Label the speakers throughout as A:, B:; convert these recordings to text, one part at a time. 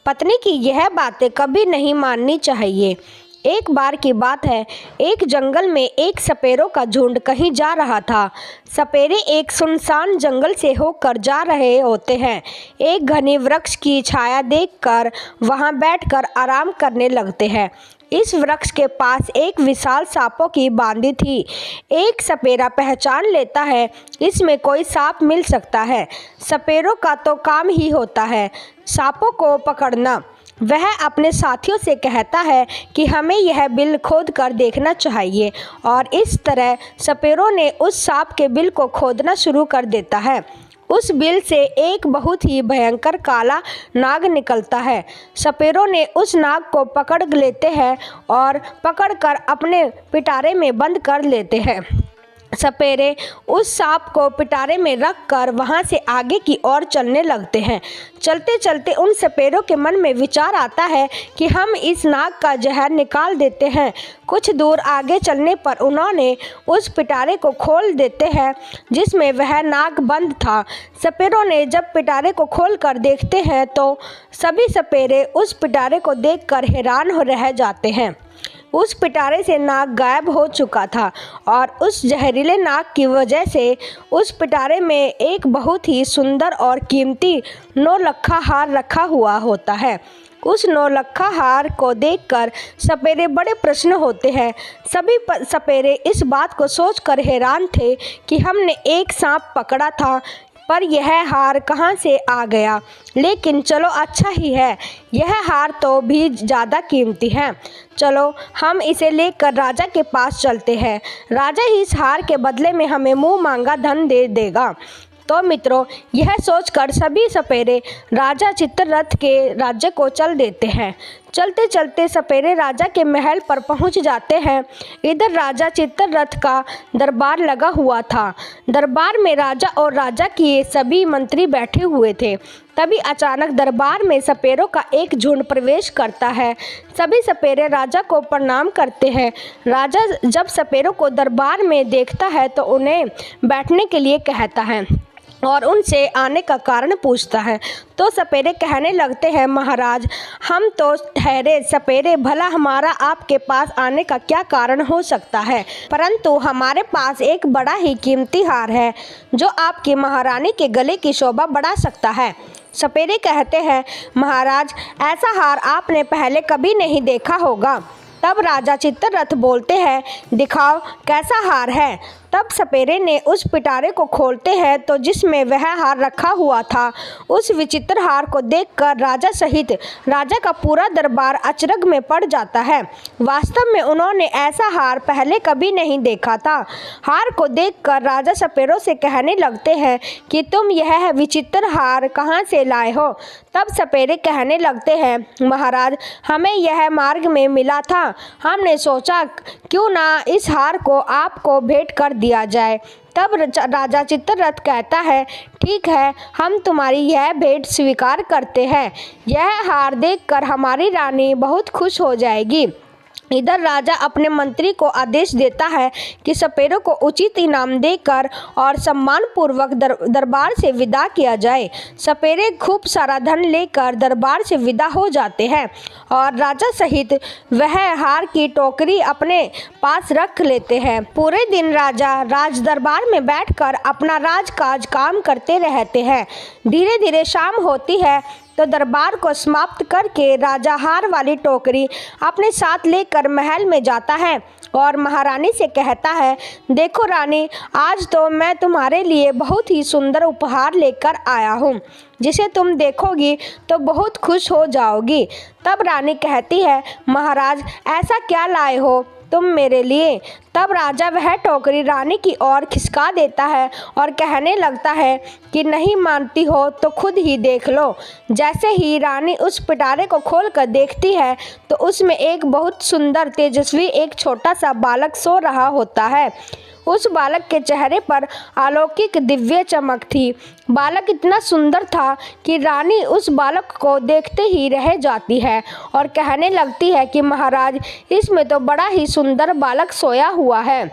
A: पत्नी की यह बातें कभी नहीं माननी चाहिए। एक बार की बात है, एक जंगल में एक सपेरों का झुंड कहीं जा रहा था। सपेरे एक सुनसान जंगल से होकर जा रहे होते हैं। एक घने वृक्ष की छाया देखकर वहां बैठकर आराम करने लगते हैं। इस वृक्ष के पास एक विशाल सांपों की बांदी थी। एक सपेरा पहचान लेता है, इसमें कोई सांप मिल सकता है। सपेरों का तो काम ही होता है सांपों को पकड़ना। वह अपने साथियों से कहता है कि हमें यह बिल खोद कर देखना चाहिए, और इस तरह सपेरों ने उस सांप के बिल को खोदना शुरू कर देता है। उस बिल से एक बहुत ही भयंकर काला नाग निकलता है। सपेरों ने उस नाग को पकड़ लेते हैं और पकड़कर अपने पिटारे में बंद कर लेते हैं। सपेरे उस सांप को पिटारे में रख कर वहाँ से आगे की ओर चलने लगते हैं। चलते चलते उन सपेरों के मन में विचार आता है कि हम इस नाग का जहर निकाल देते हैं। कुछ दूर आगे चलने पर उन्होंने उस पिटारे को खोल देते हैं जिसमें वह नाग बंद था। सपेरों ने जब पिटारे को खोल कर देखते हैं तो सभी सपेरे उस पिटारे को देखकर हैरान हो रह जाते हैं। उस पिटारे से नाग गायब हो चुका था और उस जहरीले नाग की वजह से उस पिटारे में एक बहुत ही सुंदर और कीमती नौलखा हार रखा हुआ होता है। उस नौलखा हार को देखकर सपेरे बड़े प्रसन्न होते हैं। सभी सपेरे इस बात को सोचकर हैरान थे कि हमने एक सांप पकड़ा था, पर यह हार कहाँ से आ गया। लेकिन चलो अच्छा ही है, यह हार तो भी ज़्यादा कीमती है। चलो हम इसे लेकर राजा के पास चलते हैं। राजा ही इस हार के बदले में हमें मुँह मांगा धन दे देगा। तो मित्रों, यह सोचकर सभी सपेरे राजा चित्ररथ के राज्य को चल देते हैं। चलते चलते सपेरे राजा के महल पर पहुंच जाते हैं। इधर राजा चित्ररथ का दरबार लगा हुआ था। दरबार में राजा और राजा के सभी मंत्री बैठे हुए थे। तभी अचानक दरबार में सपेरों का एक झुंड प्रवेश करता है। सभी सपेरे राजा को प्रणाम करते हैं। राजा जब सपेरों को दरबार में देखता है तो उन्हें बैठने के लिए कहता है और उनसे आने का कारण पूछता है। तो सपेरे कहने लगते हैं, महाराज हम तो ठहरे सपेरे, भला हमारा आपके पास आने का क्या कारण हो सकता है, परंतु हमारे पास एक बड़ा ही कीमती हार है जो आपकी महारानी के गले की शोभा बढ़ा सकता है। सपेरे कहते हैं, महाराज ऐसा हार आपने पहले कभी नहीं देखा होगा। तब राजा चित्ररथ बोलते हैं, दिखाओ कैसा हार है। तब सपेरे ने उस पिटारे को खोलते हैं तो जिसमें वह हार रखा हुआ था, उस विचित्र हार को देखकर राजा सहित राजा का पूरा दरबार अचरज में पड़ जाता है। वास्तव में उन्होंने ऐसा हार पहले कभी नहीं देखा था। हार को देखकर राजा सपेरों से कहने लगते हैं कि तुम यह विचित्र हार कहाँ से लाए हो। तब सपेरे कहने लगते हैं, महाराज हमें यह मार्ग में मिला था। हमने सोचा क्यों ना इस हार को आपको भेंट कर दिया जाए। तब राजा चित्ररथ कहता है, ठीक है, हम तुम्हारी यह भेंट स्वीकार करते हैं। यह हार देखकर हमारी रानी बहुत खुश हो जाएगी। इधर राजा अपने मंत्री को आदेश देता है कि सपेरों को उचित इनाम देकर और सम्मानपूर्वक दरबार से विदा किया जाए। सपेरे खूब सारा धन लेकर दरबार से विदा हो जाते हैं और राजा सहित वह हार की टोकरी अपने पास रख लेते हैं। पूरे दिन राजा राज दरबार में बैठकर अपना राजकाज काम करते रहते हैं। धीरे धीरे शाम होती है तो दरबार को समाप्त करके राजा हार वाली टोकरी अपने साथ लेकर महल में जाता है और महारानी से कहता है, देखो रानी, आज तो मैं तुम्हारे लिए बहुत ही सुंदर उपहार लेकर आया हूँ, जिसे तुम देखोगी तो बहुत खुश हो जाओगी। तब रानी कहती है, महाराज ऐसा क्या लाए हो तुम मेरे लिए। तब राजा वह टोकरी रानी की ओर खिसका देता है और कहने लगता है कि नहीं मानती हो तो खुद ही देख लो। जैसे ही रानी उस पिटारे को खोलकर देखती है तो उसमें एक बहुत सुंदर तेजस्वी एक छोटा सा बालक सो रहा होता है। उस बालक के चेहरे पर अलौकिक दिव्य चमक थी। बालक इतना सुंदर था कि रानी उस बालक को देखते ही रह जाती है और कहने लगती है कि महाराज इसमें तो बड़ा ही सुंदर बालक सोया हुआ है।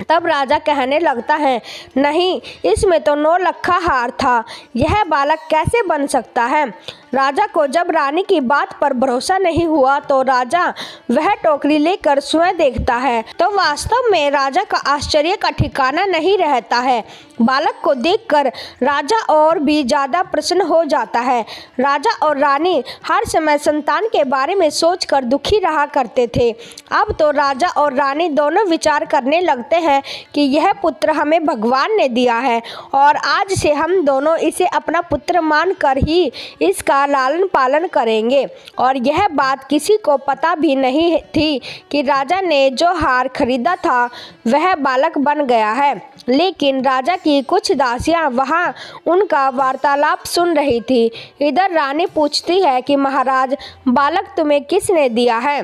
A: तब राजा कहने लगता है, नहीं, इसमें तो 9 लखा हार था, यह बालक कैसे बन सकता है। राजा को जब रानी की बात पर भरोसा नहीं हुआ तो राजा वह टोकरी लेकर स्वयं देखता है तो वास्तव में राजा का आश्चर्य का ठिकाना नहीं रहता है। बालक को देखकर राजा और भी ज़्यादा प्रसन्न हो जाता है। राजा और रानी हर समय संतान के बारे में सोचकर दुखी रहा करते थे। अब तो राजा और रानी दोनों विचार करने लगते हैं कि यह पुत्र हमें भगवान ने दिया है और आज से हम दोनों इसे अपना पुत्र मानकर ही इसका लालन पालन करेंगे। और यह बात किसी को पता भी नहीं थी कि राजा ने जो हार खरीदा था वह बालक बन गया है। लेकिन राजा की कुछ दासियां वहां उनका वार्तालाप सुन रही थी। इधर रानी पूछती है कि महाराज, बालक तुम्हें किसने दिया है।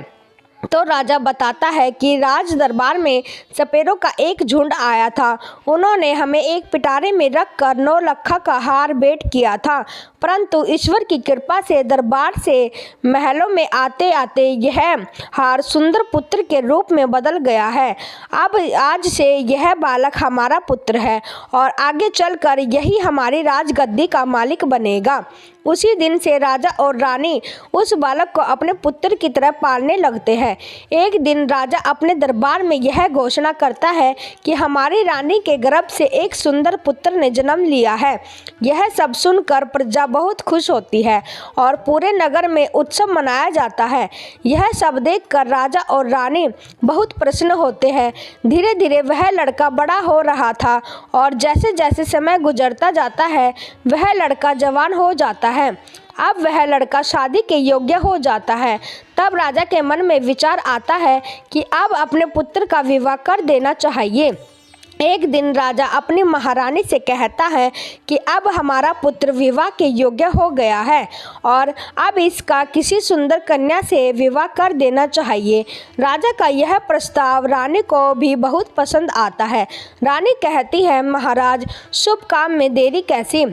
A: तो राजा बताता है कि राज दरबार में सपेरों का एक झुंड आया था। उन्होंने हमें एक पिटारे में रखकर 9 लखा का हार भेंट किया था, परंतु ईश्वर की कृपा से दरबार से महलों में आते आते यह हार सुंदर पुत्र के रूप में बदल गया है। अब आज से यह बालक हमारा पुत्र है और आगे चलकर यही हमारी राजगद्दी का मालिक बनेगा। उसी दिन से राजा और रानी उस बालक को अपने पुत्र की तरह पालने लगते हैं। एक दिन राजा अपने दरबार में यह घोषणा करता है कि हमारी रानी के गर्भ से एक सुंदर पुत्र ने जन्म लिया है। यह सब सुनकर प्रजा बहुत खुश होती है और पूरे नगर में उत्सव मनाया जाता है। यह सब देखकर राजा और रानी बहुत प्रसन्न होते हैं। धीरे धीरे वह लड़का बड़ा हो रहा था और जैसे जैसे समय गुजरता जाता है वह लड़का जवान हो जाता है। अब वह लड़का शादी के योग्य हो जाता है। तब राजा के मन में विचार आता है कि अब अपने पुत्र का विवाह कर देना चाहिए। एक दिन राजा अपनी महारानी से कहता है कि अब हमारा पुत्र विवाह के योग्य हो गया है और अब इसका किसी सुंदर कन्या से विवाह कर देना चाहिए। राजा का यह प्रस्ताव रानी को भी बहुत पसंद आता है। रानी कहती है, महाराज, शुभ काम में देरी कैसी,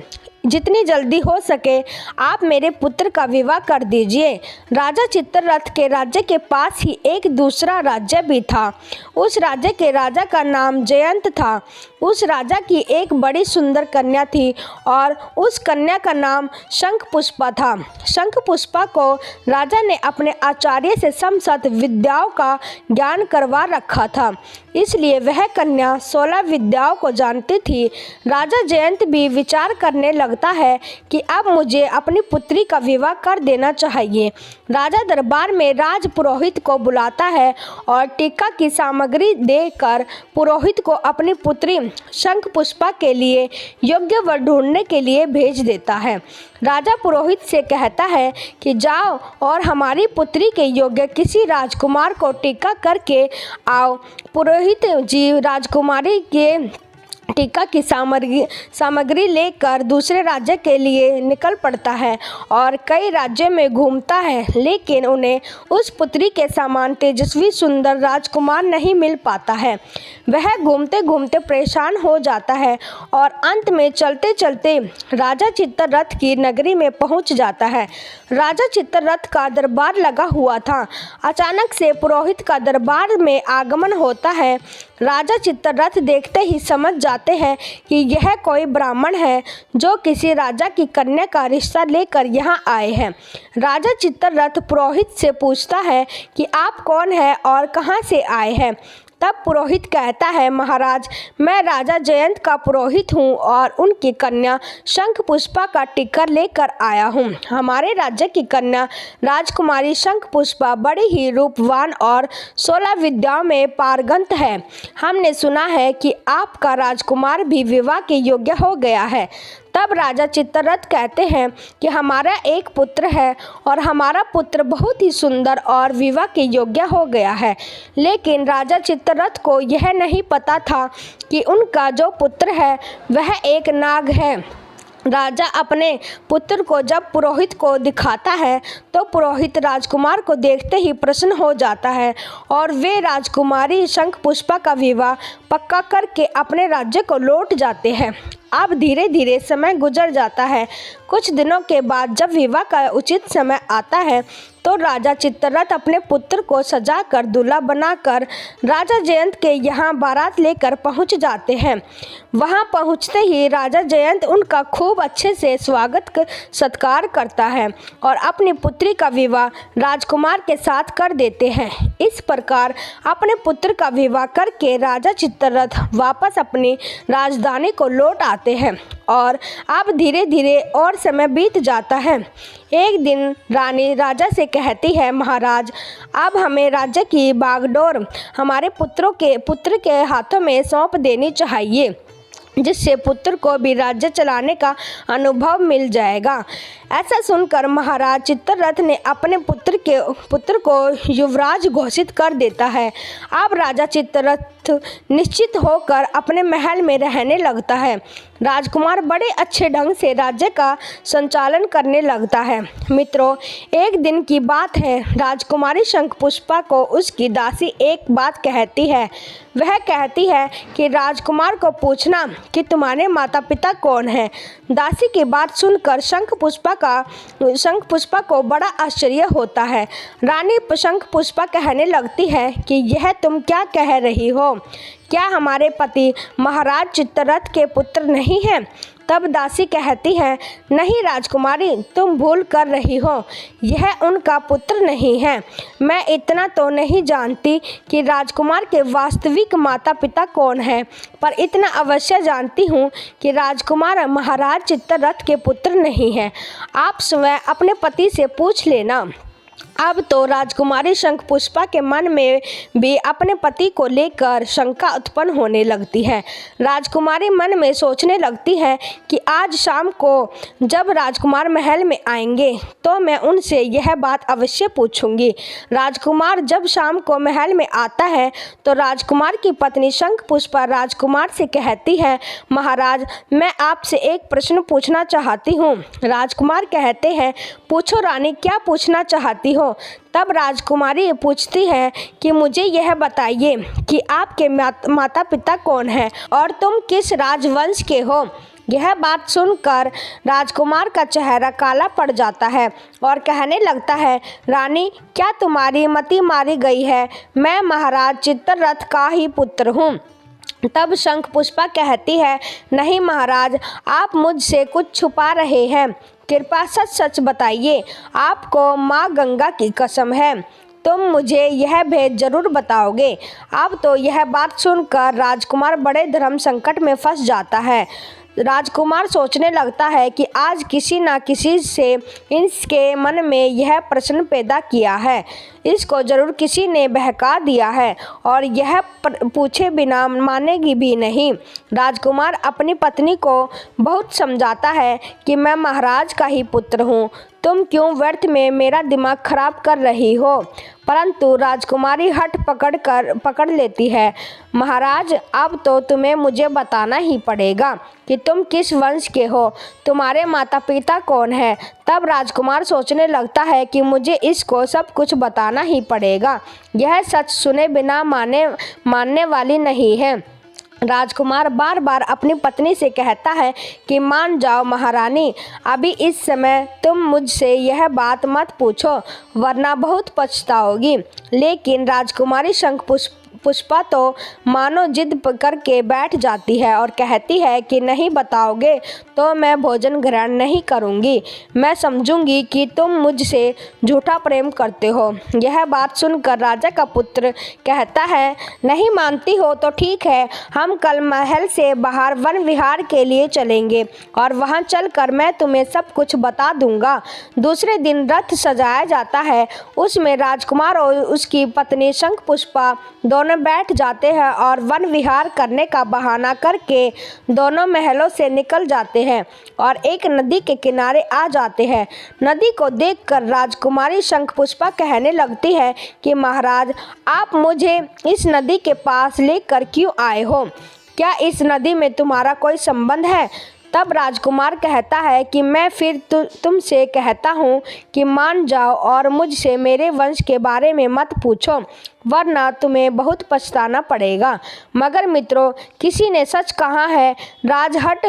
A: जितनी जल्दी हो सके आप मेरे पुत्र का विवाह कर दीजिए। राजा चित्ररथ के राज्य के पास ही एक दूसरा राज्य भी था। उस राज्य के राजा का नाम जयंत था। उस राजा की एक बड़ी सुंदर कन्या थी और उस कन्या का नाम शंखपुष्पा था। शंखपुष्पा को राजा ने अपने आचार्य से समस्त विद्याओं का ज्ञान करवा रखा था, इसलिए वह कन्या 16 विद्याओं को जानती थी। राजा जयंत भी विचार करने लगता है कि अब मुझे अपनी पुत्री का विवाह कर देना चाहिए। राजा दरबार में राज पुरोहित को बुलाता है और टीका की सामग्री देकर पुरोहित को अपनी पुत्री शंखपुष्पा के लिए योग्य वर ढूंढने के लिए भेज देता है। राजा पुरोहित से कहता है कि जाओ और हमारी पुत्री के योग्य किसी राजकुमार को टीका करके आओ। पुरोहित जी राजकुमारी के टीका की सामग्री लेकर दूसरे राज्य के लिए निकल पड़ता है और कई राज्यों में घूमता है, लेकिन उन्हें उस पुत्री के समान तेजस्वी सुंदर राजकुमार नहीं मिल पाता है। वह घूमते घूमते परेशान हो जाता है और अंत में चलते चलते राजा चित्ररथ की नगरी में पहुंच जाता है। राजा चित्ररथ का दरबार लगा हुआ था। अचानक से पुरोहित का दरबार में आगमन होता है। राजा चित्ररथ देखते ही समझ जाते हैं कि यह कोई ब्राह्मण है जो किसी राजा की कन्या का रिश्ता लेकर यहाँ आए हैं। राजा चित्ररथ पुरोहित से पूछता है कि आप कौन हैं और कहाँ से आए हैं। तब पुरोहित कहता है, महाराज, मैं राजा जयंत का पुरोहित हूँ और उनकी कन्या शंखपुष्पा का टिकर लेकर आया हूँ। हमारे राज्य की कन्या राजकुमारी शंखपुष्पा बड़ी ही रूपवान और 16 विद्याओं में पारंगत है। हमने सुना है कि आपका राजकुमार भी विवाह के योग्य हो गया है। तब राजा चित्ररथ कहते हैं कि हमारा एक पुत्र है और हमारा पुत्र बहुत ही सुंदर और विवाह के योग्य हो गया है। लेकिन राजा चित्ररथ को यह नहीं पता था कि उनका जो पुत्र है वह एक नाग है। राजा अपने पुत्र को जब पुरोहित को दिखाता है तो पुरोहित राजकुमार को देखते ही प्रसन्न हो जाता है और वे राजकुमारी शंखपुष्पा का विवाह पक्का करके अपने राज्य को लौट जाते हैं। अब धीरे धीरे समय गुजर जाता है। कुछ दिनों के बाद जब विवाह का उचित समय आता है तो राजा चित्ररथ अपने पुत्र को सजाकर दूल्हा बनाकर राजा जयंत के यहाँ बारात लेकर पहुँच जाते हैं। वहाँ पहुँचते ही राजा जयंत उनका खूब अच्छे से स्वागत सत्कार करता है और अपनी पुत्री का विवाह राजकुमार के साथ कर देते हैं। इस प्रकार अपने पुत्र का विवाह करके राजा चित्ररथ वापस अपनी राजधानी को लौट आते हैं और अब धीरे धीरे और समय बीत जाता है। एक दिन रानी राजा से कहती है, महाराज, अब हमें राज्य की बागडोर हमारे पुत्र के हाथों में सौंप देनी चाहिए, जिससे पुत्र को भी राज्य चलाने का अनुभव मिल जाएगा। ऐसा सुनकर महाराज चित्ररथ ने अपने पुत्र को युवराज घोषित कर देता है। अब राजा चित्ररथ निश्चित होकर अपने महल में रहने लगता है। राजकुमार बड़े अच्छे ढंग से राज्य का संचालन करने लगता है। मित्रों, एक दिन की बात है, राजकुमारी शंखपुष्पा को उसकी दासी एक बात कहती है। वह कहती है कि राजकुमार को पूछना कि तुम्हारे माता पिता कौन हैं। दासी की बात सुनकर शंखपुष्पा को बड़ा आश्चर्य होता है। रानी शंखपुष्पा कहने लगती है कि यह तुम क्या कह रही हो? क्या हमारे पति महाराज चित्ररथ के पुत्र नहीं हैं? तब दासी कहती है, नहीं राजकुमारी, तुम भूल कर रही हो, यह उनका पुत्र नहीं है। मैं इतना तो नहीं जानती कि राजकुमार के वास्तविक माता पिता कौन हैं, पर इतना अवश्य जानती हूँ कि राजकुमार महाराज चित्ररथ के पुत्र नहीं हैं। आप स्वयं अपने पति से पूछ लेना। अब तो राजकुमारी शंखपुष्पा के मन में भी अपने पति को लेकर शंका उत्पन्न होने लगती है। राजकुमारी मन में सोचने लगती है कि आज शाम को जब राजकुमार महल में आएंगे तो मैं उनसे यह बात अवश्य पूछूंगी। राजकुमार जब शाम को महल में आता है तो राजकुमार की पत्नी शंखपुष्पा राजकुमार से कहती है, महाराज, मैं आपसे एक प्रश्न पूछना चाहती हूँ। राजकुमार कहते हैं, पूछो रानी, क्या पूछना चाहती हो? तब राजकुमारी पूछती है कि मुझे यह बताइए कि आपके माता पिता कौन हैं और तुम किस राजवंश के हो। यह बात सुनकर राजकुमार का चेहरा काला पड़ जाता है और कहने लगता है, रानी, क्या तुम्हारी मति मारी गई है? मैं महाराज चित्ररथ का ही पुत्र हूँ। तब शंखपुष्पा कहती है, नहीं महाराज, आप मुझसे कुछ छुपा रहे हैं। कृपा सच सच बताइए। आपको माँ गंगा की कसम है, तुम मुझे यह भेद जरूर बताओगे। अब तो यह बात सुनकर राजकुमार बड़े धर्म संकट में फंस जाता है। राजकुमार सोचने लगता है कि आज किसी न किसी से इसके मन में यह प्रश्न पैदा किया है, इसको जरूर किसी ने बहका दिया है और यह पूछे बिना मानेगी भी नहीं। राजकुमार अपनी पत्नी को बहुत समझाता है कि मैं महाराज का ही पुत्र हूँ, तुम क्यों व्यर्थ में मेरा दिमाग खराब कर रही हो? परंतु राजकुमारी हट पकड़ लेती है। महाराज, अब तो तुम्हें मुझे बताना ही पड़ेगा कि तुम किस वंश के हो, तुम्हारे माता पिता कौन हैं। तब राजकुमार सोचने लगता है कि मुझे इसको सब कुछ बताना ही पड़ेगा, यह सच सुने बिना मानने वाली नहीं है। राजकुमार बार बार अपनी पत्नी से कहता है कि मान जाओ महारानी, अभी इस समय तुम मुझसे यह बात मत पूछो, वरना बहुत पछताओगी। लेकिन राजकुमारी शंखपुष्पा तो मानो जिद करके बैठ जाती है और कहती है कि नहीं बताओगे तो मैं भोजन ग्रहण नहीं करूंगी। मैं समझूंगी कि तुम मुझसे झूठा प्रेम करते हो। यह बात सुनकर राजा का पुत्र कहता है, नहीं मानती हो तो ठीक है, हम कल महल से बाहर वन विहार के लिए चलेंगे और वहां चलकर मैं तुम्हें सब कुछ बता दूंगा। दूसरे दिन रथ सजाया जाता है, उसमें राजकुमार और उसकी पत्नी शंखपुष्पा दोनों बैठ जाते हैं और वन विहार करने का बहाना करके दोनों महलों से निकल जाते हैं और एक नदी के किनारे आ जाते हैं। नदी को देखकर राजकुमारी शंखपुष्पा कहने लगती है कि महाराज, आप मुझे इस नदी के पास लेकर क्यों आए हो? क्या इस नदी में तुम्हारा कोई संबंध है? तब राजकुमार कहता है कि मैं फिर तुमसे कहता हूँ कि मान जाओ और मुझसे मेरे वंश के बारे में मत पूछो, वरना तुम्हें बहुत पछताना पड़ेगा। मगर मित्रों, किसी ने सच कहा है, राजहट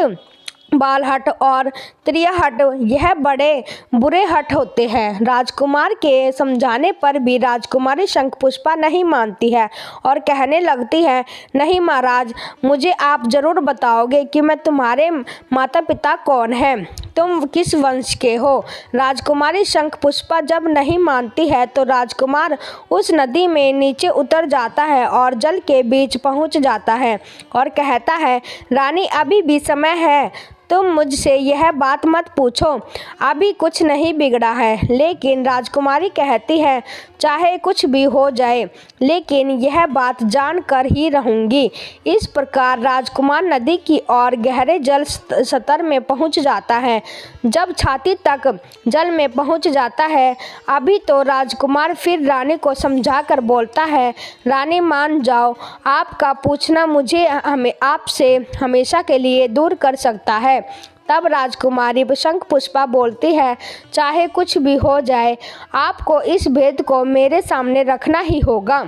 A: बालहट और त्रियाहट यह बड़े बुरे हट होते हैं। राजकुमार के समझाने पर भी राजकुमारी शंखपुष्पा नहीं मानती है और कहने लगती है, नहीं महाराज, मुझे आप जरूर बताओगे कि मैं तुम्हारे माता पिता कौन हैं, तुम किस वंश के हो। राजकुमारी शंखपुष्पा जब नहीं मानती है तो राजकुमार उस नदी में नीचे उतर जाता है और जल के बीच पहुंच जाता है और कहता है, रानी अभी भी समय है, तुम मुझसे यह बात मत पूछो, अभी कुछ नहीं बिगड़ा है। लेकिन राजकुमारी कहती है, चाहे कुछ भी हो जाए, लेकिन यह बात जान कर ही रहूंगी। इस प्रकार राजकुमार नदी की ओर गहरे जल स्तर में पहुंच जाता है। जब छाती तक जल में पहुंच जाता है, अभी तो राजकुमार फिर रानी को समझा कर बोलता है, रानी मान जाओ, आपका पूछना मुझे आपसे हमेशा के लिए दूर कर सकता है। तब राजकुमारी शंखपुष्पा बोलती है, चाहे कुछ भी हो जाए, आपको इस भेद को मेरे सामने रखना ही होगा।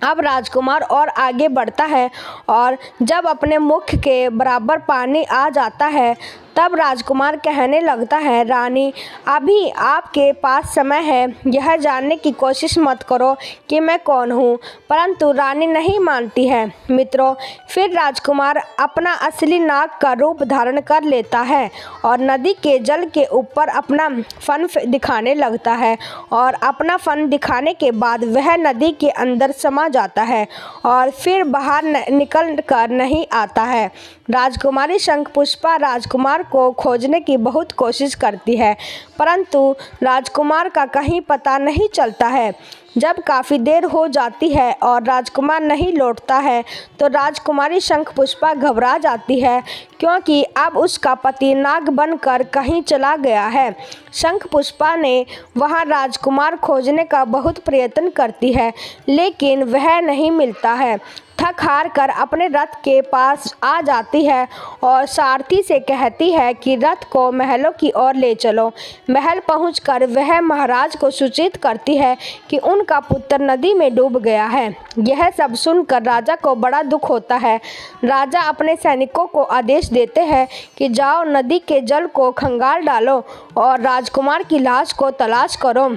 A: अब राजकुमार और आगे बढ़ता है और जब अपने मुख के बराबर पानी आ जाता है, तब राजकुमार कहने लगता है, रानी अभी आपके पास समय है, यह जानने की कोशिश मत करो कि मैं कौन हूँ। परंतु रानी नहीं मानती है। मित्रों, फिर राजकुमार अपना असली नाग का रूप धारण कर लेता है और नदी के जल के ऊपर अपना फन दिखाने लगता है और अपना फन दिखाने के बाद वह नदी के अंदर समा जाता है और फिर बाहर निकल कर नहीं आता है। राजकुमारी शंखपुष्पा राजकुमार को खोजने की बहुत कोशिश करती है, परंतु राजकुमार का कहीं पता नहीं चलता है। जब काफ़ी देर हो जाती है और राजकुमार नहीं लौटता है तो राजकुमारी शंखपुष्पा घबरा जाती है, क्योंकि अब उसका पति नाग बनकर कहीं चला गया है। शंखपुष्पा ने वहां राजकुमार खोजने का बहुत प्रयत्न करती है, लेकिन वह नहीं मिलता है। थक हार कर अपने रथ के पास आ जाती है और सारथी से कहती है कि रथ को महलों की ओर ले चलो। महल पहुंचकर वह महाराज को सूचित करती है कि उनका पुत्र नदी में डूब गया है। यह सब सुनकर राजा को बड़ा दुख होता है। राजा अपने सैनिकों को आदेश देते हैं कि जाओ, नदी के जल को खंगाल डालो और राजकुमार की लाश को तलाश करो।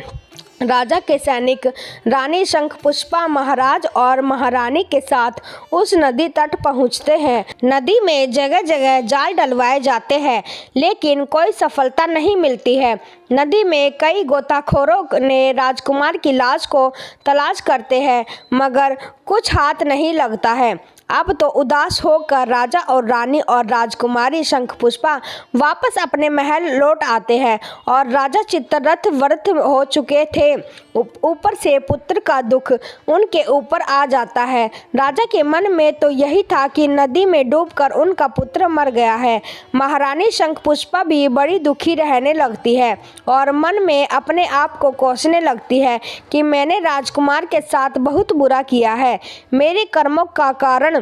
A: राजा के सैनिक रानी शंखपुष्पा महाराज और महारानी के साथ उस नदी तट पहुंचते हैं। नदी में जगह जगह जाल डलवाए जाते हैं, लेकिन कोई सफलता नहीं मिलती है। नदी में कई गोताखोरों ने राजकुमार की लाश को तलाश करते हैं, मगर कुछ हाथ नहीं लगता है। अब तो उदास होकर राजा और रानी और राजकुमारी शंखपुष्पा वापस अपने महल लौट आते हैं और राजा चित्ररथ व्रत हो चुके थे। ऊपर से पुत्र का दुख उनके ऊपर आ जाता है। राजा के मन में तो यही था कि नदी में डूबकर उनका पुत्र मर गया है। महारानी शंखपुष्पा भी बड़ी दुखी रहने लगती है और मन में अपने आप को कोसने लगती है कि मैंने राजकुमार के साथ बहुत बुरा किया है। मेरे कर्मों का कारण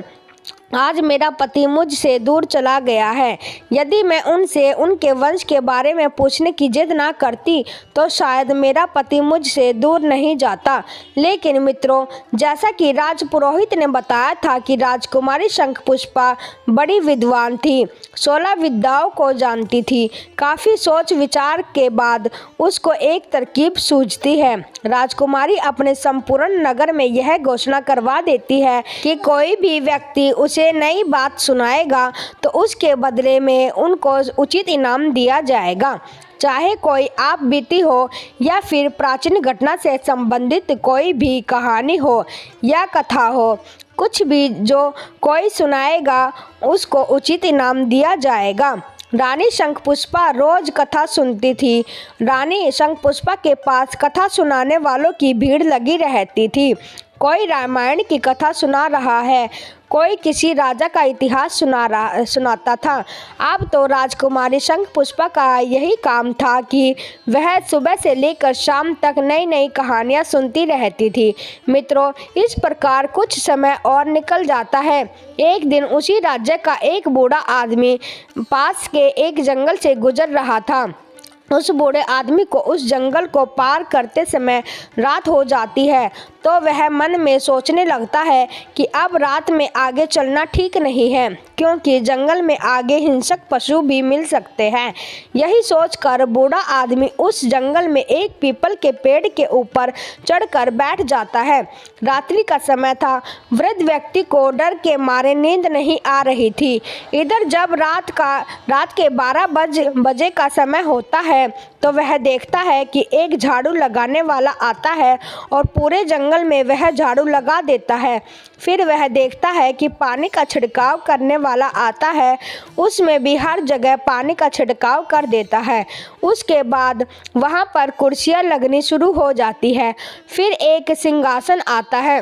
A: आज मेरा पति मुझसे दूर चला गया है। यदि मैं उनसे उनके वंश के बारे में पूछने की जिद ना करती तो शायद मेरा पति मुझसे दूर नहीं जाता। लेकिन मित्रों, जैसा कि राजपुरोहित ने बताया था कि राजकुमारी शंखपुष्पा बड़ी विद्वान थी, 16 विद्याओं को जानती थी। काफ़ी सोच विचार के बाद उसको एक तरकीब सूझती है। राजकुमारी अपने संपूर्ण नगर में यह घोषणा करवा देती है कि कोई भी व्यक्ति उसे नई बात सुनाएगा तो उसके बदले में उनको उचित इनाम दिया जाएगा, चाहे कोई आप बीती हो या फिर प्राचीन घटना से संबंधित कोई भी कहानी हो या कथा हो। कुछ भी जो कोई सुनाएगा उसको उचित इनाम दिया जाएगा। रानी शंखपुष्पा रोज कथा सुनती थी। रानी शंखपुष्पा के पास कथा सुनाने वालों की भीड़ लगी रहती थी। कोई रामायण की कथा सुना रहा है, कोई किसी राजा का इतिहास सुनाता था। अब तो राजकुमारी शंखपुष्पा का यही काम था कि वह सुबह से लेकर शाम तक नई नई कहानियाँ सुनती रहती थी। मित्रों, इस प्रकार कुछ समय और निकल जाता है। एक दिन उसी राज्य का एक बूढ़ा आदमी पास के एक जंगल से गुजर रहा था। उस बूढ़े आदमी को उस जंगल को पार करते समय रात हो जाती है। तो वह मन में सोचने लगता है कि अब रात में आगे चलना ठीक नहीं है, क्योंकि जंगल में आगे हिंसक पशु भी मिल सकते हैं। यही सोचकर बूढ़ा आदमी उस जंगल में एक पीपल के पेड़ के ऊपर चढ़कर बैठ जाता है। रात्रि का समय था। वृद्ध व्यक्ति को डर के मारे नींद नहीं आ रही थी। इधर जब रात के 12 बजे का समय होता है तो वह देखता है कि एक झाड़ू लगाने वाला आता है और पूरे जंगल में वह झाड़ू लगा देता है। फिर वह देखता है कि पानी का छिड़काव करने वाला आता है, उसमें भी हर जगह पानी का छिड़काव कर देता है। उसके बाद वहाँ पर कुर्सियाँ लगनी शुरू हो जाती है। फिर एक सिंहासन आता है।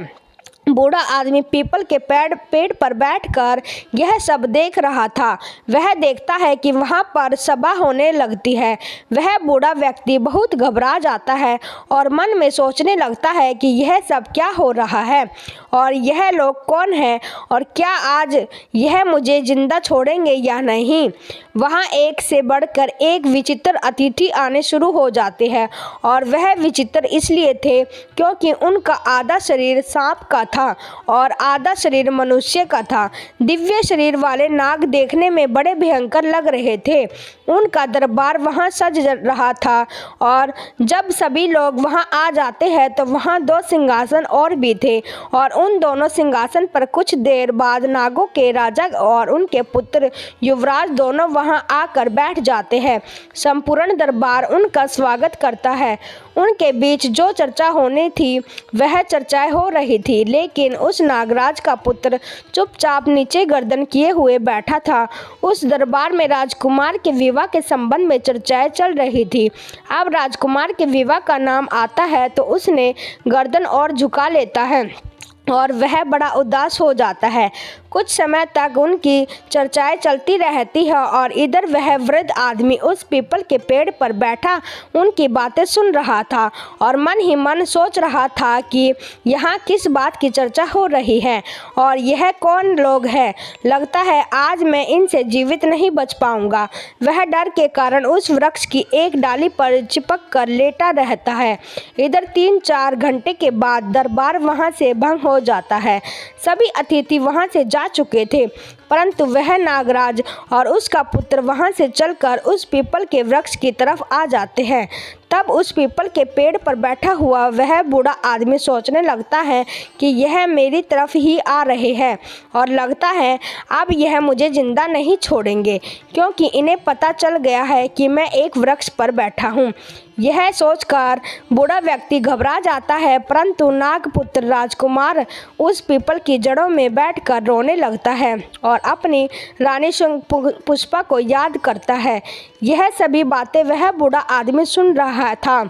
A: बूढ़ा आदमी पीपल के पेड़ पर बैठकर यह सब देख रहा था। वह देखता है कि वहाँ पर सभा होने लगती है। वह बूढ़ा व्यक्ति बहुत घबरा जाता है और मन में सोचने लगता है कि यह सब क्या हो रहा है और यह लोग कौन हैं और क्या आज यह मुझे जिंदा छोड़ेंगे या नहीं। वहाँ एक से बढ़कर एक विचित्र अतिथि आने शुरू हो जाते हैं और वह विचित्र इसलिए थे क्योंकि उनका आधा शरीर सांप का था और आधा शरीर मनुष्य का था। दिव्य शरीर वाले नाग देखने में बड़े भयंकर लग रहे थे। उनका दरबार वहाँ सज रहा था और जब सभी लोग वहाँ आ जाते हैं तो वहाँ 2 सिंहासन और भी थे और उन दोनों सिंहासन पर कुछ देर बाद नागों के राजा और उनके पुत्र युवराज दोनों वहाँ आकर बैठ जाते हैं। संपूर्ण दरबार उनका स्वागत करता है। उनके बीच जो चर्चा होनी थी वह चर्चाएं हो रही थी, लेकिन उस नागराज का पुत्र चुपचाप नीचे गर्दन किए हुए बैठा था। उस दरबार में राजकुमार के विवाह के संबंध में चर्चाएं चल रही थी। अब राजकुमार के विवाह का नाम आता है तो उसने गर्दन और झुका लेता है और वह बड़ा उदास हो जाता है। कुछ समय तक उनकी चर्चाएं चलती रहती है और इधर वह वृद्ध आदमी उस पीपल के पेड़ पर बैठा उनकी बातें सुन रहा था और मन ही मन सोच रहा था कि यहाँ किस बात की चर्चा हो रही है और यह कौन लोग हैं। लगता है आज मैं इनसे जीवित नहीं बच पाऊंगा। वह डर के कारण उस वृक्ष की एक डाली पर चिपक कर लेटा रहता है। इधर 3-4 घंटे के बाद दरबार वहाँ से भंग हो जाता है। सभी अतिथि वहाँ से जा चुके थे, परंतु वह नागराज और उसका पुत्र वहां से चलकर उस पीपल के वृक्ष की तरफ आ जाते हैं। तब उस पीपल के पेड़ पर बैठा हुआ वह बूढ़ा आदमी सोचने लगता है कि यह मेरी तरफ ही आ रहे हैं और लगता है अब यह मुझे जिंदा नहीं छोड़ेंगे, क्योंकि इन्हें पता चल गया है कि मैं एक वृक्ष पर बैठा हूँ। यह सोचकर बूढ़ा व्यक्ति घबरा जाता है, परंतु नागपुत्र राजकुमार उस पीपल की जड़ों में बैठकर रोने लगता है और अपनी रानी शंखपुष्पा को याद करता है। यह सभी बातें वह बूढ़ा आदमी सुन रहा था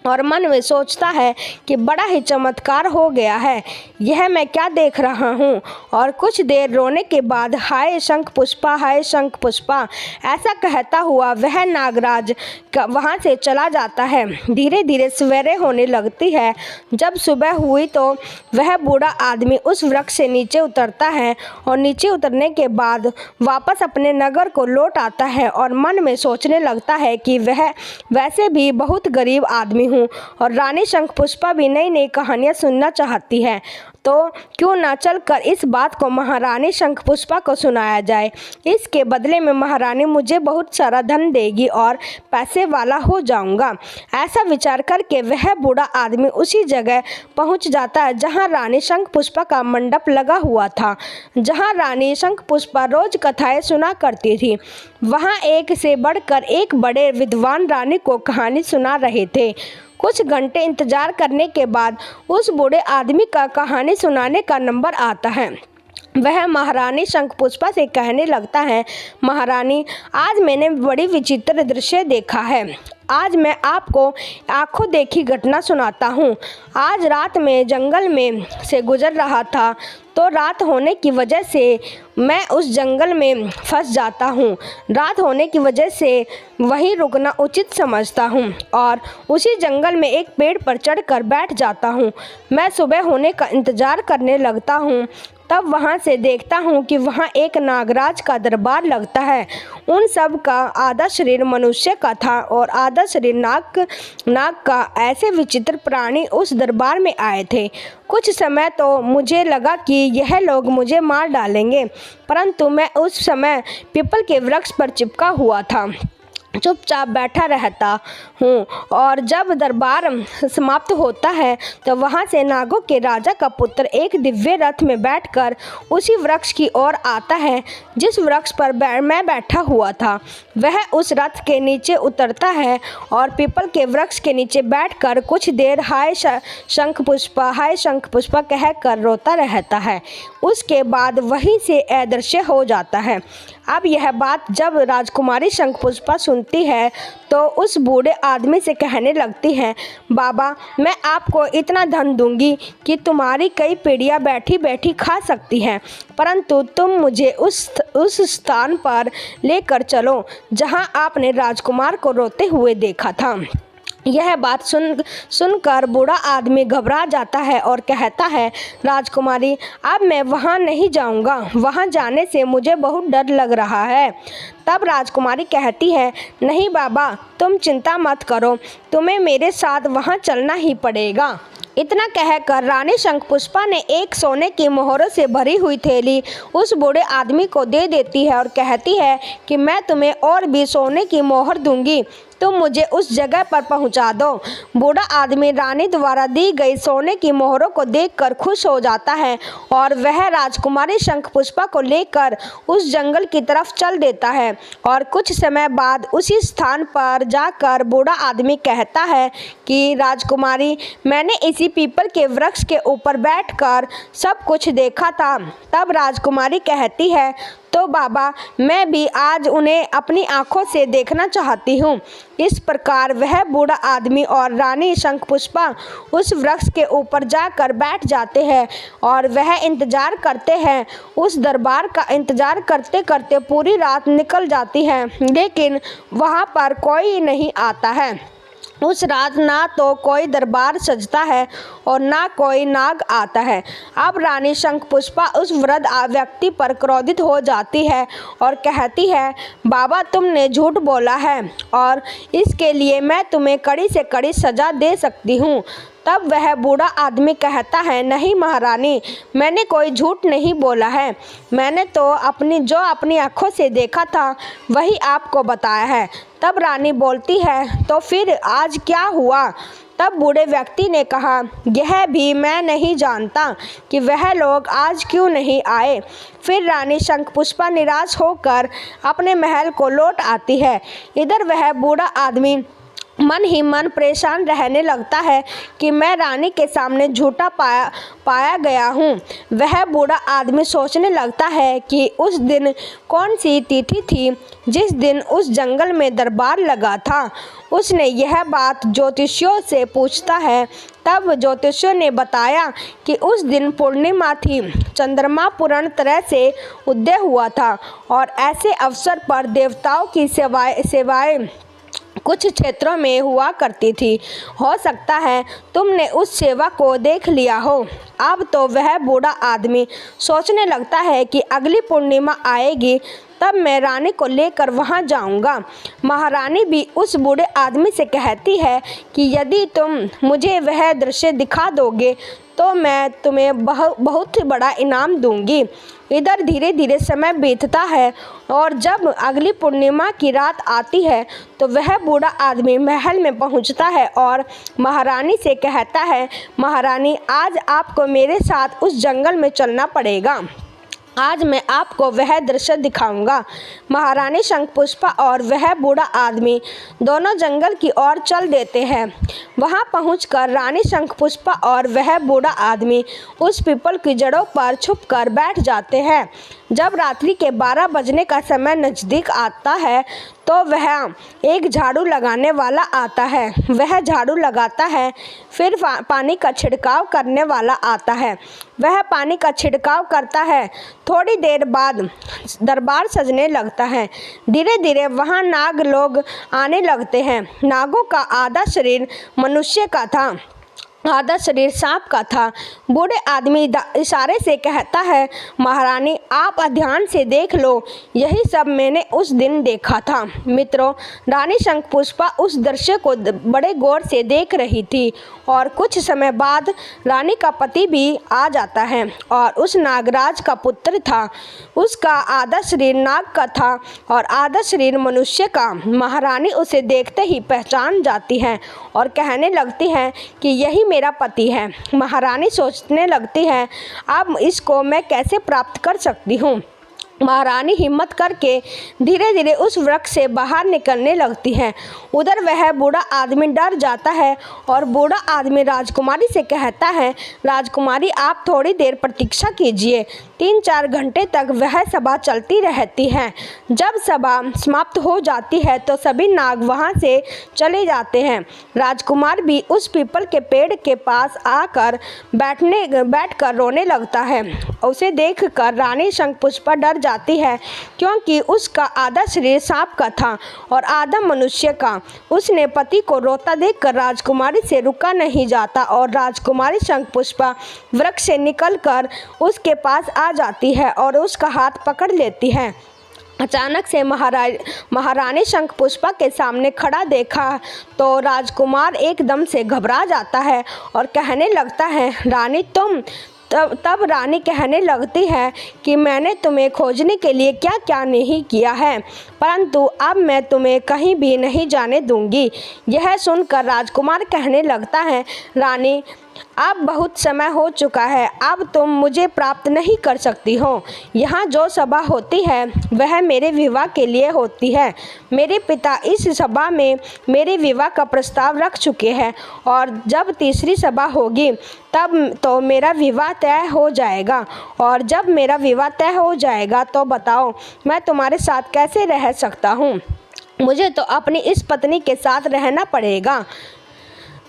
A: और मन में सोचता है कि बड़ा ही चमत्कार हो गया है, यह मैं क्या देख रहा हूँ। और कुछ देर रोने के बाद हाय शंखपुष्पा, हाय शंखपुष्पा ऐसा कहता हुआ वह नागराज वहाँ से चला जाता है। धीरे धीरे सवेरे होने लगती है। जब सुबह हुई तो वह बूढ़ा आदमी उस वृक्ष से नीचे उतरता है और नीचे उतरने के बाद वापस अपने नगर को लौट आता है और मन में सोचने लगता है कि वह वैसे भी बहुत गरीब आदमी हूँ और रानी शंखपुष्पा भी नई नई कहानियाँ सुनना चाहती है, तो क्यों ना चलकर इस बात को महारानी शंखपुष्पा को सुनाया जाए। इसके बदले में महारानी मुझे बहुत सारा धन देगी और पैसे वाला हो जाऊंगा। ऐसा विचार करके वह बूढ़ा आदमी उसी जगह पहुंच जाता है जहां रानी शंखपुष्पा का मंडप लगा हुआ था, जहां रानी शंखपुष्पा रोज कथाएं सुना करती थी। वहां एक से बढ़कर एक बड़े विद्वान रानी को कहानी सुना रहे थे। कुछ घंटे इंतजार करने के बाद उस बूढ़े आदमी का कहानी सुनाने का नंबर आता है। वह महारानी शंखपुष्पा से कहने लगता है, महारानी आज मैंने बड़ी विचित्र दृश्य देखा है। आज मैं आपको आंखों देखी घटना सुनाता हूँ। आज रात में जंगल में से गुजर रहा था तो रात होने की वजह से मैं उस जंगल में फंस जाता हूँ। रात होने की वजह से वहीं रुकना उचित समझता हूँ और उसी जंगल में एक पेड़ पर चढ़कर बैठ जाता हूँ। मैं सुबह होने का इंतज़ार करने लगता हूँ। तब वहाँ से देखता हूँ कि वहाँ एक नागराज का दरबार लगता है। उन सब का आधा शरीर मनुष्य का था और आधा शरीर नाग का। ऐसे विचित्र प्राणी उस दरबार में आए थे। कुछ समय तो मुझे लगा कि यह लोग मुझे मार डालेंगे, परंतु मैं उस समय पीपल के वृक्ष पर चिपका हुआ था, चुपचाप बैठा रहता हूँ। और जब दरबार समाप्त होता है तो वहाँ से नागों के राजा का पुत्र एक दिव्य रथ में बैठकर उसी वृक्ष की ओर आता है जिस वृक्ष पर मैं बैठा हुआ था। वह उस रथ के नीचे उतरता है और पीपल के वृक्ष के नीचे बैठकर कुछ देर हाय शंख पुष्पा कहकर रोता रहता है। उसके बाद वहीं से अदृश्य हो जाता है। अब यह बात जब राजकुमारी शंखपुष्पा सुनती है तो उस बूढ़े आदमी से कहने लगती है, बाबा, मैं आपको इतना धन दूंगी कि तुम्हारी कई पीढ़ियां बैठी बैठी खा सकती हैं, परंतु तुम मुझे उस स्थान पर लेकर चलो जहां आपने राजकुमार को रोते हुए देखा था। यह बात सुनकर बूढ़ा आदमी घबरा जाता है और कहता है, राजकुमारी, अब मैं वहाँ नहीं जाऊँगा, वहाँ जाने से मुझे बहुत डर लग रहा है। तब राजकुमारी कहती है, नहीं बाबा, तुम चिंता मत करो, तुम्हें मेरे साथ वहाँ चलना ही पड़ेगा। इतना कहकर रानी शंखपुष्पा ने एक सोने की मोहरों से भरी हुई थैली उस बूढ़े आदमी को दे देती है और कहती है कि मैं तुम्हें और भी सोने की मोहर दूंगी, तुम मुझे उस जगह पर पहुंचा दो। बूढ़ा आदमी रानी द्वारा दी गई सोने की मोहरों को देखकर खुश हो जाता है और वह राजकुमारी शंखपुष्पा को लेकर उस जंगल की तरफ चल देता है। और कुछ समय बाद उसी स्थान पर जाकर बूढ़ा आदमी कहता है कि राजकुमारी, मैंने इसी पीपल के वृक्ष के ऊपर बैठकर सब कुछ देखा था। तब राजकुमारी कहती है, तो बाबा, मैं भी आज उन्हें अपनी आंखों से देखना चाहती हूँ। इस प्रकार वह बूढ़ा आदमी और रानी शंखपुष्पा उस वृक्ष के ऊपर जाकर बैठ जाते हैं और वह इंतजार करते हैं। उस दरबार का इंतजार करते करते पूरी रात निकल जाती है, लेकिन वहाँ पर कोई नहीं आता है। उस रात ना तो कोई दरबार सजता है और ना कोई नाग आता है। अब रानी शंखपुष्पा उस वृद्ध व्यक्ति पर क्रोधित हो जाती है और कहती है, बाबा, तुमने झूठ बोला है और इसके लिए मैं तुम्हें कड़ी से कड़ी सजा दे सकती हूँ। तब वह बूढ़ा आदमी कहता है, नहीं महारानी, मैंने कोई झूठ नहीं बोला है, मैंने तो अपनी आँखों से देखा था वही आपको बताया है। तब रानी बोलती है, तो फिर आज क्या हुआ? तब बूढ़े व्यक्ति ने कहा, यह भी मैं नहीं जानता कि वह लोग आज क्यों नहीं आए। फिर रानी शंखपुष्पा निराश होकर अपने महल को लौट आती है। इधर वह बूढ़ा आदमी मन ही मन परेशान रहने लगता है कि मैं रानी के सामने झूठा पाया गया हूँ। वह बूढ़ा आदमी सोचने लगता है कि उस दिन कौन सी तिथि थी जिस दिन उस जंगल में दरबार लगा था। उसने यह बात ज्योतिषियों से पूछता है। तब ज्योतिषियों ने बताया कि उस दिन पूर्णिमा थी, चंद्रमा पूर्ण तरह से उदय हुआ था और ऐसे अवसर पर देवताओं की सेवाएं कुछ क्षेत्रों में हुआ करती थी। हो सकता है तुमने उस सेवा को देख लिया हो। अब तो वह बूढ़ा आदमी सोचने लगता है कि अगली पूर्णिमा आएगी तब मैं रानी को लेकर वहां जाऊंगा। महारानी भी उस बूढ़े आदमी से कहती है कि यदि तुम मुझे वह दृश्य दिखा दोगे तो मैं तुम्हें बहुत बड़ा इनाम दूंगी। इधर धीरे धीरे समय बीतता है और जब अगली पूर्णिमा की रात आती है तो वह बूढ़ा आदमी महल में पहुंचता है और महारानी से कहता है, महारानी, आज आपको मेरे साथ उस जंगल में चलना पड़ेगा। आज मैं आपको वह दृश्य दिखाऊंगा। महारानी शंखपुष्पा और वह बूढ़ा आदमी दोनों जंगल की ओर चल देते हैं। वहां पहुंचकर रानी शंखपुष्पा और वह बूढ़ा आदमी उस पीपल की जड़ों पर छुपकर बैठ जाते हैं। जब रात्रि के 12 बजने का समय नज़दीक आता है तो वह एक झाड़ू लगाने वाला आता है। वह झाड़ू लगाता है, फिर पानी का छिड़काव करने वाला आता है। वह पानी का छिड़काव करता है। थोड़ी देर बाद दरबार सजने लगता है। धीरे धीरे वहाँ नाग लोग आने लगते हैं। नागों का आधा शरीर मनुष्य का था आधा शरीर सांप का था। बूढ़े आदमी इशारे से कहता है, महारानी आप ध्यान से देख लो, यही सब मैंने उस दिन देखा था। मित्रों, रानी शंखपुष्पा उस दृश्य को बड़े गौर से देख रही थी और कुछ समय बाद रानी का पति भी आ जाता है और उस नागराज का पुत्र था। उसका आधा शरीर नाग का था और आधा शरीर मनुष्य का। महारानी उसे देखते ही पहचान जाती है और कहने लगती है कि यही मेरा पति है। महारानी सोचने लगती है, अब इसको मैं कैसे प्राप्त कर सकती हूँ। महारानी हिम्मत करके धीरे धीरे उस वृक्ष से बाहर निकलने लगती है। उधर वह बूढ़ा आदमी डर जाता है और बूढ़ा आदमी राजकुमारी से कहता है, राजकुमारी आप थोड़ी देर प्रतीक्षा कीजिए। 3-4 घंटे तक वह सभा चलती रहती है। जब सभा समाप्त हो जाती है तो सभी नाग वहां से चले जाते हैं। राजकुमार भी उस पीपल के पेड़ के पास आकर बैठकर रोने लगता है। उसे देखकर रानी शंखपुष्पा डर जाती है, क्योंकि उसका आधा शरीर सांप का था और आधा मनुष्य का। उसने पति को रोता देखकर राजकुमारी से रुका नहीं जाता और राजकुमारी शंखपुष्पा वृक्ष से निकलकर उसके पास आ जाती है और उसका हाथ पकड़ लेती है। अचानक से महारानी शंखपुष्पा के सामने खड़ा देखा तो राजकुमार एकदम से घबरा जाता है और कहने लगता है, रानी तुम। तब रानी कहने लगती है कि मैंने तुम्हें खोजने के लिए क्या क्या नहीं किया है, परंतु अब मैं तुम्हें कहीं भी नहीं जाने दूंगी। यह सुनकर राजकुमार कहने लगता है, रानी अब बहुत समय हो चुका है, अब तुम मुझे प्राप्त नहीं कर सकती हो। यहाँ जो सभा होती है वह मेरे विवाह के लिए होती है। मेरे पिता इस सभा में मेरे विवाह का प्रस्ताव रख चुके हैं और जब तीसरी सभा होगी तब तो मेरा विवाह तय हो जाएगा, और जब मेरा विवाह तय हो जाएगा तो बताओ मैं तुम्हारे साथ कैसे रह सकता हूँ। मुझे तो अपनी इस पत्नी के साथ रहना पड़ेगा।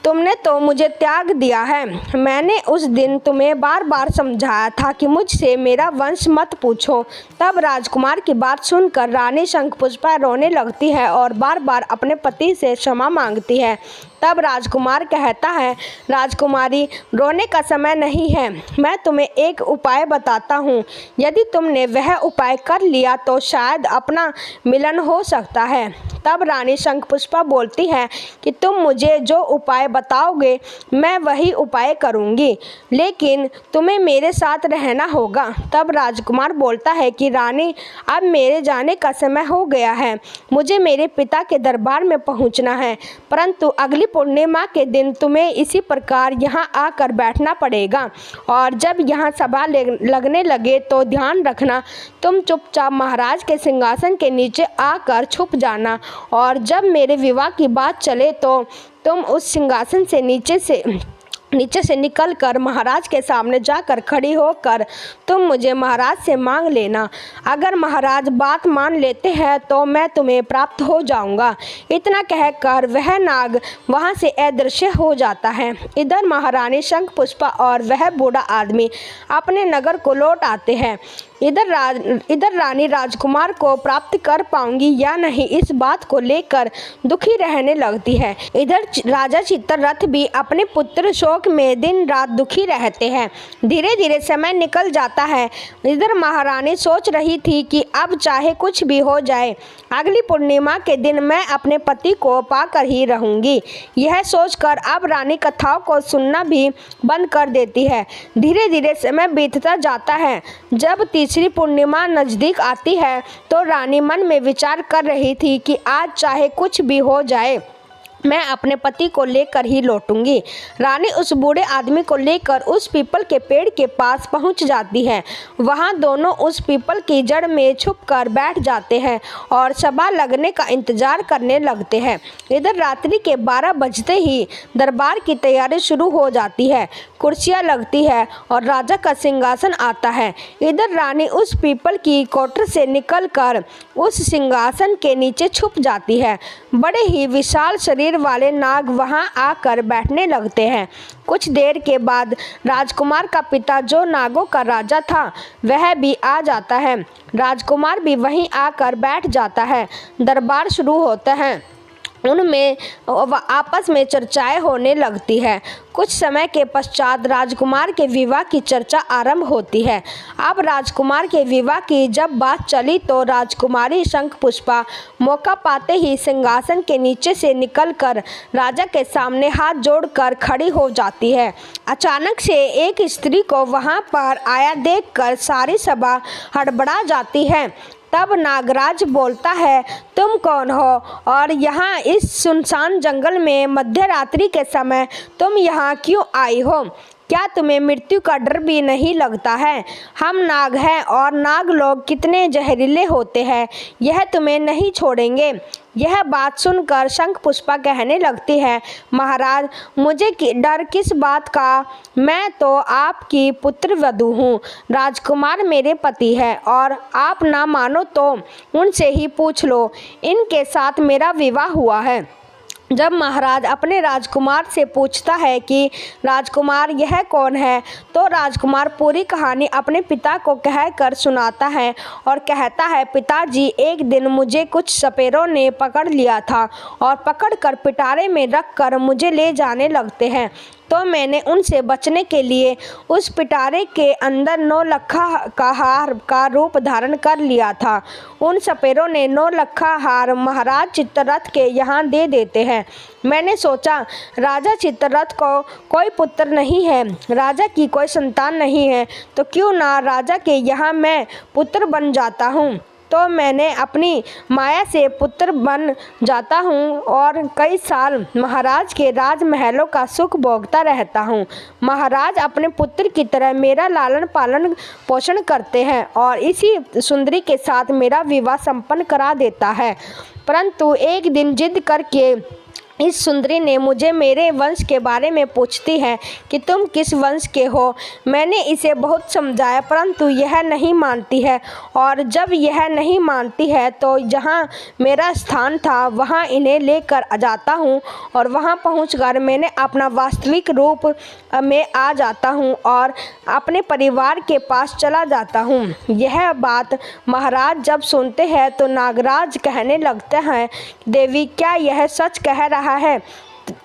A: तुमने तो मुझे त्याग दिया है। मैंने उस दिन तुम्हें बार बार समझाया था कि मुझसे मेरा वंश मत पूछो। तब राजकुमार की बात सुनकर रानी शंखपुष्पा रोने लगती है और बार बार अपने पति से क्षमा मांगती है। तब राजकुमार कहता है, राजकुमारी रोने का समय नहीं है, मैं तुम्हें एक उपाय बताता हूँ। यदि तुमने वह उपाय कर लिया तो शायद अपना मिलन हो सकता है। तब रानी शंखपुष्पा बोलती है कि तुम मुझे जो उपाय बताओगे मैं वही उपाय करूँगी, लेकिन तुम्हें मेरे साथ रहना होगा। तब राजकुमार बोलता है कि रानी अब मेरे जाने का समय हो गया है, मुझे मेरे पिता के दरबार में पहुँचना है, परंतु अगली पूर्णिमा के दिन तुम्हें इसी प्रकार यहाँ आकर बैठना पड़ेगा और जब यहाँ सभा लगने लगे तो ध्यान रखना तुम चुपचाप महाराज के सिंहासन के नीचे आकर छुप जाना, और जब मेरे विवाह की बात चले तो तुम उस सिंहासन से नीचे से निकलकर महाराज के सामने जाकर खड़ी होकर तुम मुझे महाराज से मांग लेना। अगर महाराज बात मान लेते हैं तो मैं तुम्हें प्राप्त हो जाऊंगा। इतना कहकर वह नाग वहां से अदृश्य हो जाता है। इधर महारानी शंखपुष्पा और वह बूढ़ा आदमी अपने नगर को लौट आते हैं। इधर रानी राजकुमार को प्राप्त कर पाऊंगी या नहीं, इस बात को लेकर दुखी रहने लगती है। इधर राजा चित्ररथ भी अपने पुत्र शोक में दिन रात दुखी रहते हैं। धीरे धीरे समय निकल जाता है। इधर महारानी सोच रही थी कि अब चाहे कुछ भी हो जाए, अगली पूर्णिमा के दिन मैं अपने पति को पाकर ही रहूंगी। यह सोचकर अब रानी कथाओं को सुनना भी बंद कर देती है। धीरे धीरे समय बीतता जाता है। जब तीसरी पूर्णिमा नजदीक आती है तो रानी मन में विचार कर रही थी कि आज चाहे कुछ भी हो जाए मैं अपने पति को लेकर ही लौटूंगी। रानी उस बूढ़े आदमी को लेकर उस पीपल के पेड़ के पास पहुंच जाती है। वहां दोनों उस पीपल की जड़ में छुपकर बैठ जाते हैं और सभा लगने का इंतजार करने लगते हैं। इधर रात्रि के 12 बजते ही दरबार की तैयारी शुरू हो जाती है। कुर्सियां लगती है और राजा का सिंहासन आता है। इधर रानी उस पीपल की कोठरी से निकलकर उस सिंहासन के नीचे छुप जाती है। बड़े ही विशाल शरीर वाले नाग वहां आकर बैठने लगते हैं। कुछ देर के बाद राजकुमार का पिता, जो नागों का राजा था, वह भी आ जाता है। राजकुमार भी वहीं आकर बैठ जाता है। दरबार शुरू होता है। उनमें आपस में चर्चाएं होने लगती है। कुछ समय के पश्चात राजकुमार के विवाह की चर्चा आरंभ होती है। अब राजकुमार के विवाह की जब बात चली तो राजकुमारी शंखपुष्पा मौका पाते ही सिंहासन के नीचे से निकलकर राजा के सामने हाथ जोड़कर खड़ी हो जाती है। अचानक से एक स्त्री को वहां पर आया देखकर सारी सभा हड़बड़ा जाती है। तब नागराज बोलता है, तुम कौन हो और यहाँ इस सुनसान जंगल में मध्यरात्रि के समय तुम यहाँ क्यों आई हो? क्या तुम्हें मृत्यु का डर भी नहीं लगता है? हम नाग हैं और नाग लोग कितने जहरीले होते हैं, यह तुम्हें नहीं छोड़ेंगे। यह बात सुनकर शंखपुष्पा कहने लगती है, महाराज मुझे डर किस बात का? मैं तो आपकी पुत्रवधू हूँ। राजकुमार मेरे पति है और आप ना मानो तो उनसे ही पूछ लो, इनके साथ मेरा विवाह हुआ है। जब महाराज अपने राजकुमार से पूछता है कि राजकुमार यह कौन है, तो राजकुमार पूरी कहानी अपने पिता को कहकर सुनाता है और कहता है, पिताजी एक दिन मुझे कुछ सपेरों ने पकड़ लिया था और पकड़कर पिटारे में रखकर मुझे ले जाने लगते हैं। तो मैंने उनसे बचने के लिए उस पिटारे के अंदर 9 लखा का हार का रूप धारण कर लिया था। उन सपेरों ने 9 लखा हार महाराज चित्ररथ के यहाँ दे देते हैं। मैंने सोचा राजा चित्ररथ को कोई पुत्र नहीं है, राजा की कोई संतान नहीं है, तो क्यों ना राजा के यहाँ मैं पुत्र बन जाता हूँ। तो मैंने अपनी माया से पुत्र बन जाता हूँ और कई साल महाराज के राजमहलों का सुख भोगता रहता हूँ। महाराज अपने पुत्र की तरह मेरा लालन पालन पोषण करते हैं और इसी सुंदरी के साथ मेरा विवाह संपन्न करा देता है। परंतु एक दिन जिद करके इस सुंदरी ने मुझे मेरे वंश के बारे में पूछती है कि तुम किस वंश के हो। मैंने इसे बहुत समझाया परंतु यह नहीं मानती है और जब यह नहीं मानती है तो जहाँ मेरा स्थान था वहाँ इन्हें लेकर जाता हूँ और वहाँ पहुँचकर मैंने अपना वास्तविक रूप में आ जाता हूँ और अपने परिवार के पास चला जाता हूँ। यह बात महाराज जब सुनते हैं तो नागराज कहने लगते हैं, देवी क्या यह सच कह रहा है?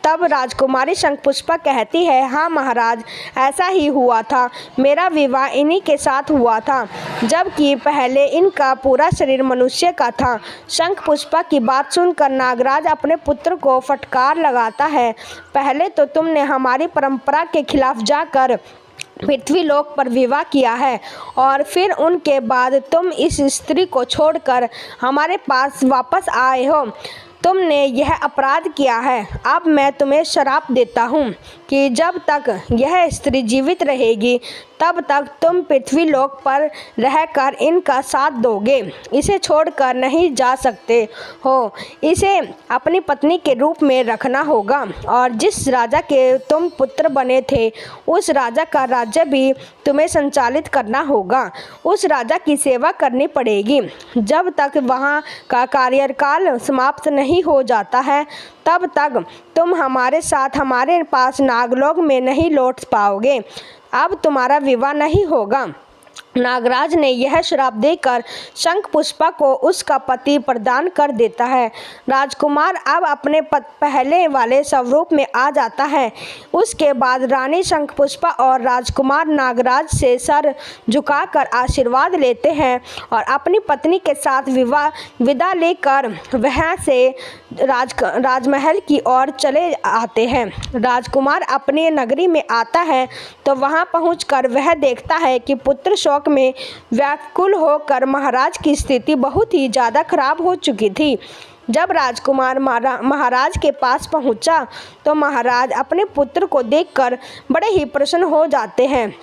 A: तब राजकुमारी शंखपुष्पा कहती है, हाँ महाराज ऐसा ही हुआ था। मेरा विवाह इन्हीं के साथ हुआ था, जबकि पहले इनका पूरा शरीर मनुष्य का था। शंखपुष्पा की बात सुनकर नागराज अपने पुत्र को फटकार लगाता है, पहले तो तुमने हमारी परंपरा के खिलाफ जाकर पृथ्वीलोक पर विवाह किया है और फिर उनके बाद तुम इस स्त्री को छोड़कर हमारे पास वापस आए हो। तुमने यह अपराध किया है। अब मैं तुम्हें श्राप देता हूँ कि जब तक यह स्त्री जीवित रहेगी तब तक तुम पृथ्वीलोक पर रहकर इनका साथ दोगे। इसे छोड़कर नहीं जा सकते हो। इसे अपनी पत्नी के रूप में रखना होगा और जिस राजा के तुम पुत्र बने थे उस राजा का राज्य भी तुम्हें संचालित करना होगा। उस राजा की सेवा करनी पड़ेगी जब तक वहाँ का कार्यकाल समाप्त नहीं हो जाता है, तब तक तुम हमारे साथ हमारे पास नागलोक में नहीं लौट पाओगे। अब तुम्हारा विवाह नहीं होगा। नागराज ने यह श्राप देकर शंखपुष्पा को उसका पति प्रदान कर देता है। राजकुमार अब अपने पहले वाले स्वरूप में आ जाता है। उसके बाद रानी शंखपुष्पा और राजकुमार नागराज से सर झुकाकर आशीर्वाद लेते हैं और अपनी पत्नी के साथ विदा लेकर वहाँ से राजमहल की ओर चले आते हैं। राजकुमार अपने नगरी में आता है तो वहाँ पहुंचकर वह देखता है कि पुत्र शोक में व्याकुल होकर महाराज की स्थिति बहुत ही ज़्यादा खराब हो चुकी थी। जब राजकुमार महाराज के पास पहुंचा तो महाराज अपने पुत्र को देखकर बड़े ही प्रसन्न हो जाते हैं।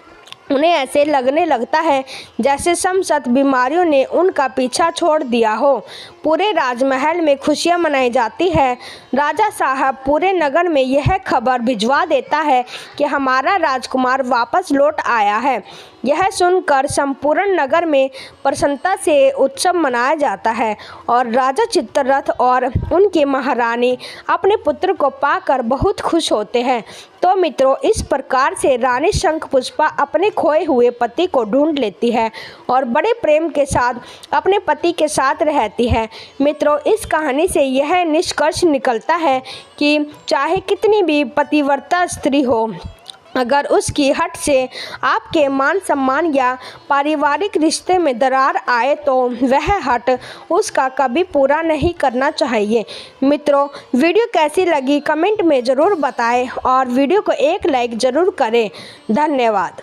A: उन्हें ऐसे लगने लगता है जैसे समस्त बीमारियों ने उनका पीछा छोड़ दिया हो। पूरे राजमहल में खुशियां मनाई जाती है। राजा साहब पूरे नगर में यह खबर भिजवा देता है कि हमारा राजकुमार वापस लौट आया है। यह सुनकर संपूर्ण नगर में प्रसन्नता से उत्सव मनाया जाता है और राजा चित्ररथ और उनकी महारानी अपने पुत्र को पाकर बहुत खुश होते हैं। तो मित्रों, इस प्रकार से रानी शंखपुष्पा अपने खोए हुए पति को ढूंढ लेती है और बड़े प्रेम के साथ अपने पति के साथ रहती है। मित्रों, इस कहानी से यह निष्कर्ष निकलता है कि चाहे कितनी भी पतिव्रता स्त्री हो, अगर उसकी हट से आपके मान सम्मान या पारिवारिक रिश्ते में दरार आए तो वह हट उसका कभी पूरा नहीं करना चाहिए। मित्रों, वीडियो कैसी लगी कमेंट में ज़रूर बताएं और वीडियो को एक लाइक ज़रूर करें। धन्यवाद।